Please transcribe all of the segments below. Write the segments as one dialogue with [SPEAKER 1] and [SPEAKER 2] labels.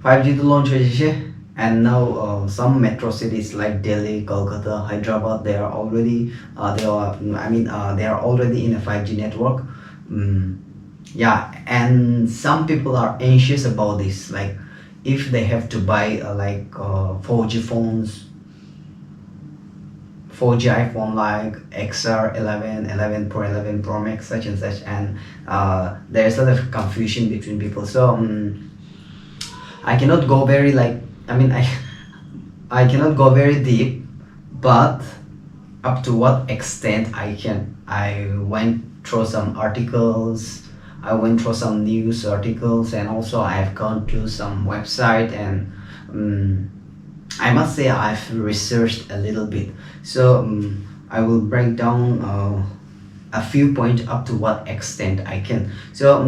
[SPEAKER 1] 5G to launch and now some metro cities like Delhi, Kolkata, Hyderabad, they are already they are already in a 5G network. mm, yeah, and some people are anxious about this, like if they have to buy 4G phones, 4G iPhone like XR 11, 11 Pro, 11 Pro Max, such and such, and there's a lot of confusion between people. So I cannot go very I cannot go very deep, but up to what extent I can. I went through some articles, I went through some news articles, and also I've gone to some website, and um, I must say I've researched a little bit. So I will break down a few points up to what extent I can. So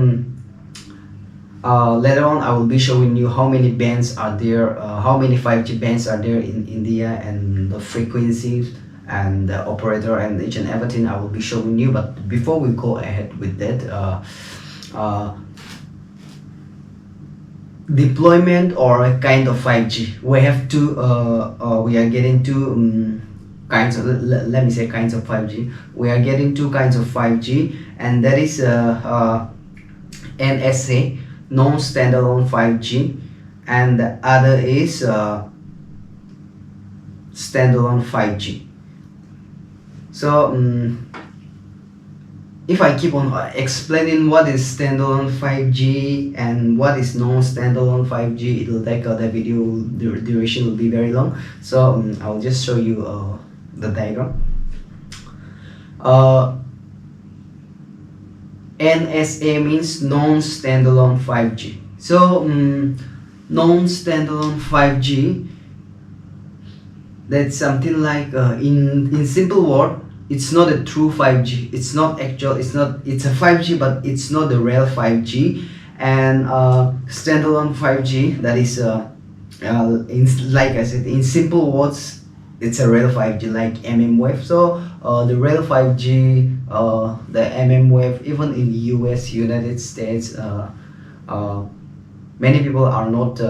[SPEAKER 1] later on I will be showing you how many bands are there, how many 5G bands are there in India, and the frequencies and the operator and each and everything I will be showing you. But before we go ahead with that, uh, deployment or a kind of 5G, we have two we are getting two kinds of, let me say, kinds of 5G. We are getting two kinds of 5G, and that is NSA, non-standalone 5G, and the other is standalone 5G. So if I keep on explaining what is standalone 5G and what is non-standalone 5G, it will take the video duration will be very long. So I'll just show you the diagram. NSA means non-standalone 5G. So non-standalone 5G, that's something like in simple word, it's not a true 5G. It's not actual. It's a 5G, but it's not the real 5G. And standalone 5G, that is like I said, in simple words, it's a real 5G, like wave. So the real 5G, the wave, even in US, United States, many people are not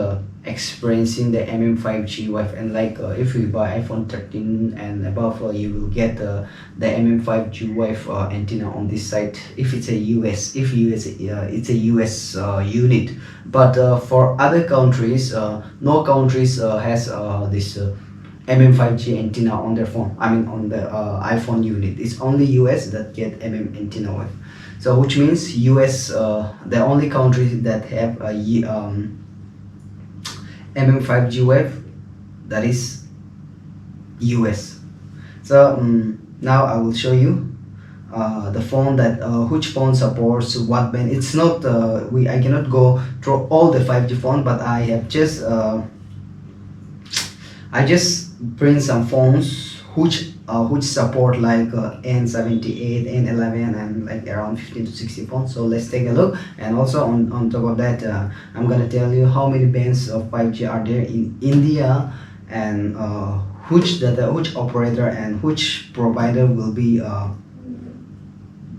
[SPEAKER 1] experiencing the 5G wave. And like if you buy iPhone 13 and above, you will get the 5G wave antenna on this side if it's a US, it's a US unit. But for other countries, no countries has this 5G antenna on their phone, on the iPhone unit. It's only US that get antenna wave. So which means US, the only country that have a 5G wave, that is US. So now I will show you the phone that which phone supports what band. It's not I cannot go through all the 5G phone, but I have just I just print some phones which support like N78, N11, and like around 15 to 60 phones. So let's take a look. And also on top of that, I'm gonna tell you how many bands of 5G are there in India, and which operator and which provider will be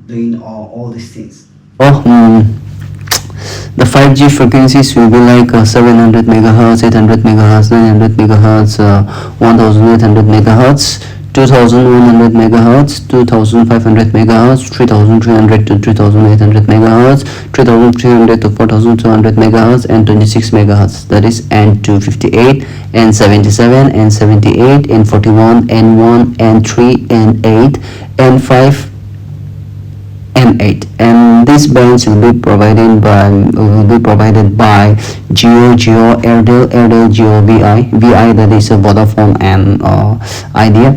[SPEAKER 1] doing all these things.
[SPEAKER 2] The 5G frequencies will be like 700 megahertz, 800 megahertz, 900 megahertz, 1800 megahertz, 2100 megahertz, 2500 megahertz, 3300 to 3800 megahertz, 3300 to 4200 megahertz, and 26 megahertz. That is N258, N77, N78, N41, N1, N3, N8, N5, N8, and these bands will be provided by Jio, Airtel, Jio, VI, that is a Vodafone and Idea,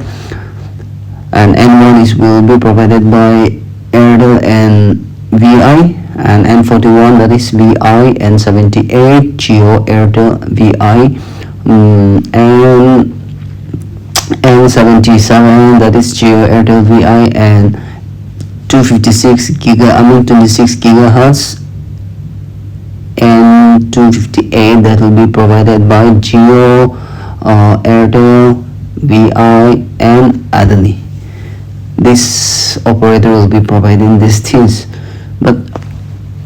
[SPEAKER 2] and N1 will be provided by Airtel and VI, and N41, that is VI, N78 Jio, Airtel, VI, and N77, that is Jio, Airtel, VI, and 26 gigahertz, and 258 that will be provided by Jio, Airtel, VI, and Adani. This operator will be providing these things, but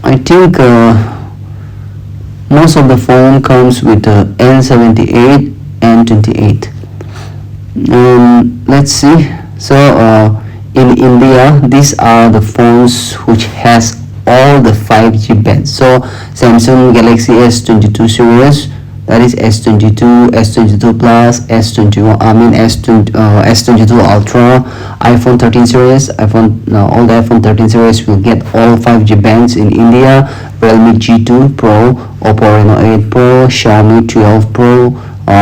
[SPEAKER 2] I think Most of the phone comes with N78 and 28. Let's see. So in India, these are the phones which has all the 5G bands. So Samsung Galaxy S22 series, that is S22, S22 Plus, S21, I mean S22 Ultra, iPhone 13 series, all the iPhone 13 series will get all 5G bands in India. Realme G2 Pro, Oppo Reno 8 Pro, Xiaomi 12 Pro,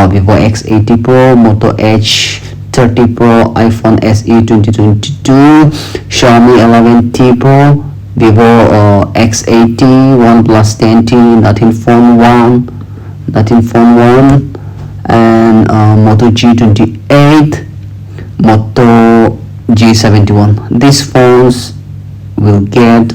[SPEAKER 2] Vivo X80 Pro, Moto Edge 30 Pro, iPhone SE 2022, Xiaomi 11T Pro, Vivo X80, OnePlus 10T, Nothing Phone 1, and Moto G28, Moto G71. These phones will get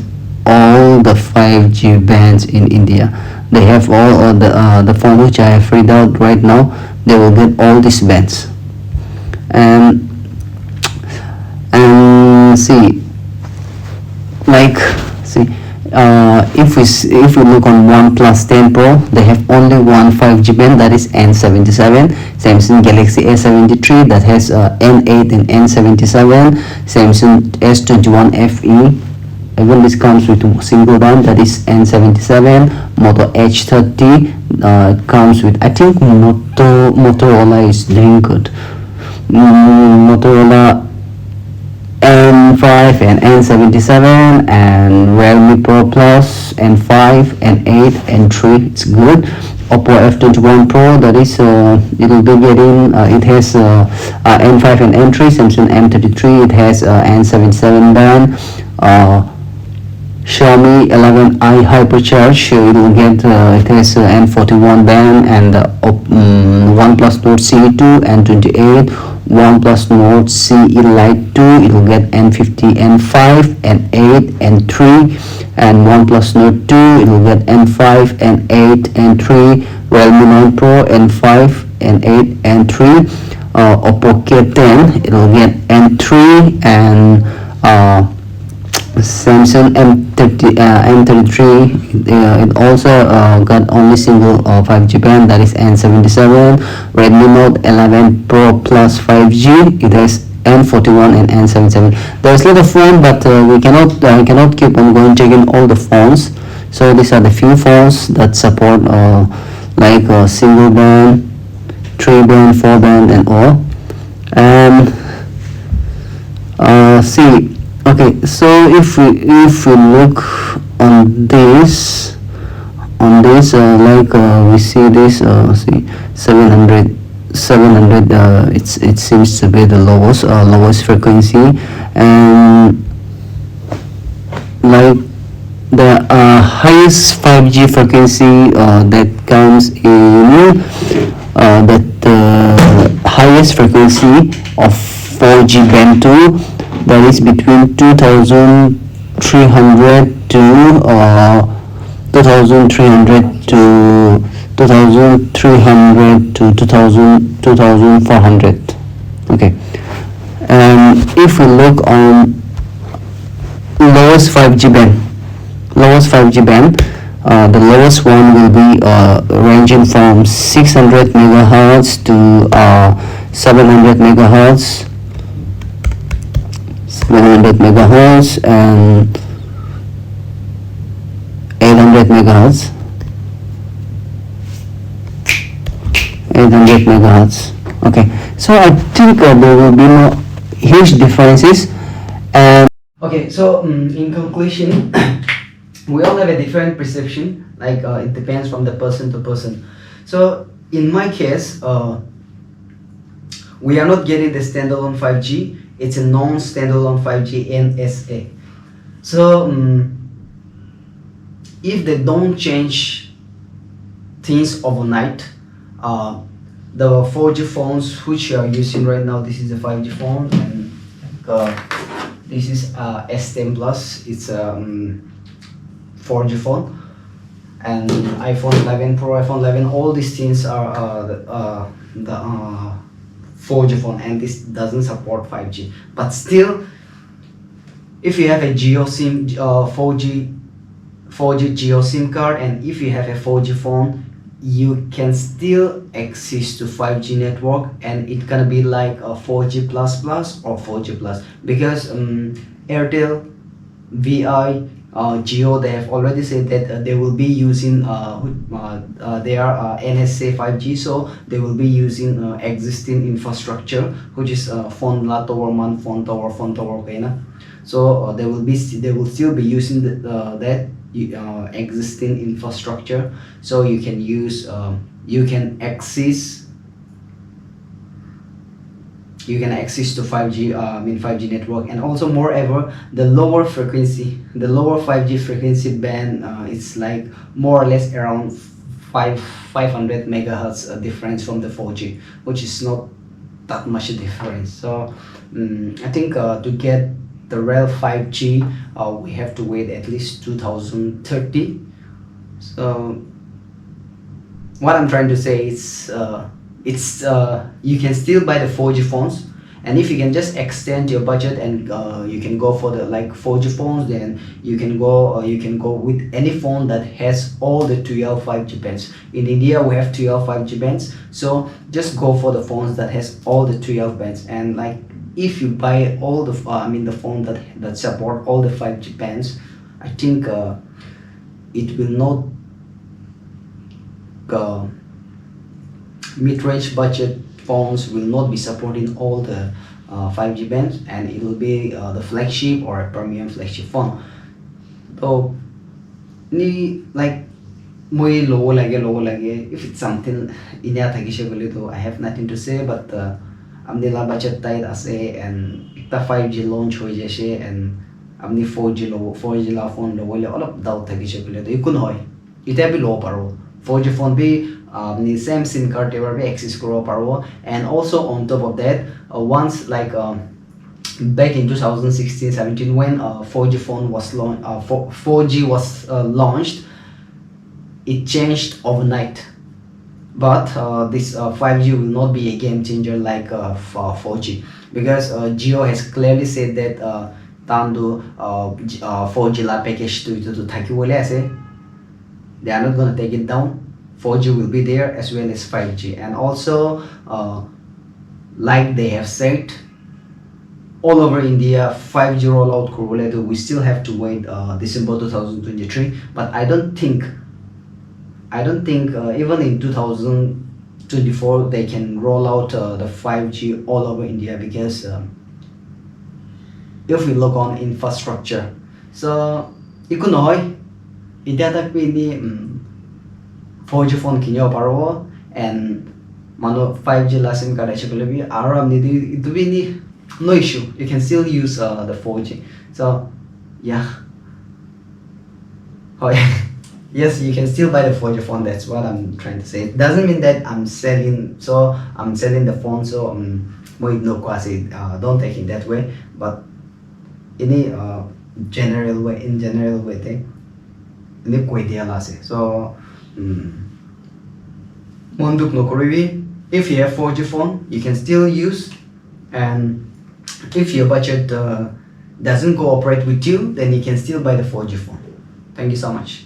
[SPEAKER 2] all the 5G bands in India. They have all the phone which I have read out right now. They will get all these bands. And see, like, see, if we look on OnePlus 10 Pro, they have only one 5G band, that is N77. Samsung Galaxy S73, that has N8 and N77. Samsung S21 FE, even this comes with a single band, that is N77. Moto H30, it comes with, I think Motorola is doing good. Motorola N5 and N77, and Realme Pro Plus N5, N8, N3, it's good. Oppo F21 Pro, that is it will be getting it has N5 and N3. Samsung M33, it has N77 band. Xiaomi 11i Hypercharge, it will get it has N41 band, and OnePlus Nord CE2 N28, OnePlus Nord CE Lite 2, it will get N50, N5, N8, N3, and OnePlus Nord 2, it will get N5, N8, N3, Realme 9 Pro N5, N8, N3, Oppo K10, it will get N3, and Samsung M33, it also got only single 5G band, that is N77. Redmi Note 11 Pro Plus 5G, it has N41 and N77. There's a lot of phone, but we cannot keep on going checking all the phones. So these are the few phones that support like single band, 3 band, 4 band, and all. And see. Okay, so if we look on this like we see this see 700 it seems to be the lowest frequency, and like the highest 5G frequency that comes in that highest frequency of 4G band 2, that is between 2300 to 2300 to 2400. Okay, and if we look on lowest 5G band, the lowest one will be ranging from 600 megahertz to 700 megahertz, 700 megahertz and 800 megahertz. 800 megahertz. Okay, so I think there will be no huge differences. And
[SPEAKER 1] okay, so in conclusion, we all have a different perception, like it depends from the person to person. So in my case, we are not getting the standalone 5G, it's a non-standalone 5G NSA. So if they don't change things overnight, the 4G phones which you are using right now, this is a 5G phone, and this is S10 Plus, it's a 4G phone, and iPhone 11 Pro, iPhone 11, all these things are the 4G phone, and this doesn't support 5G. But still, if you have a Geo SIM 4G 4G Geo SIM card, and if you have a 4G phone, you can still access to 5G network, and it gonna be like a 4G plus plus or 4G plus, because Airtel, VI, Geo, they have already said that they will be using their NSA 5G, so they will be using existing infrastructure, which is phone la tower man phone tower okay na. So they will still be using that existing infrastructure, so you can use you can access to 5G 5G network. And also moreover, the lower 5G frequency band, it's like more or less around 500 megahertz difference from the 4G, which is not that much difference. So I think to get the real 5G, we have to wait at least 2030. So what I'm trying to say is you can still buy the 4G phones, and if you can just extend your budget and you can go for the like 4G phones, then you can go with any phone that has all the 12 5G bands. In India we have 12 5G bands, so just go for the phones that has all the 12 bands. And like if you buy all the the phone that support all the 5G bands, I think it will not mid-range budget phones will not be supporting all the 5G bands, and it will be the flagship or a premium flagship phone. So ni like muy low lage if it's something inya thakisegole to I have nothing to say, but amni la budget tight ase and the 5G launch hoi jase and amni 4G la phone lo wale olop doubt thakisegole to ikun hoy ita bi lo paro 4G phone bi the same SIM card they will be access karo paro. And also on top of that, once like back in 2016-17 when 4G phone was launched, 4G was launched, it changed overnight. But this 5G will not be a game changer like 4G, because Geo has clearly said that Tandu 4G la package to Thakiwale ase, they are not gonna take it down. 4G will be there as well as 5G. And also like they have said, all over India 5G rollout correlated, we still have to wait December 2023. But I don't think even in 2024 they can roll out the 5G all over India, because if we look on infrastructure, so ikunoy India tak ni 4G phone kinyo paro, and mano 5G la SIM card ache kole bi aram ni itu bi ni no issue, you can still use the 4G. So yeah, oh, yes, you can still buy the 4G phone. That's what I'm trying to say. It doesn't mean that I'm selling the phone, so no quasi don't take it that way, but in a general way they ini koi dia la se. So monduk no koribi, if you have 4G phone you can still use, and if your budget doesn't cooperate with you, then you can still buy the 4G phone. Thank you so much.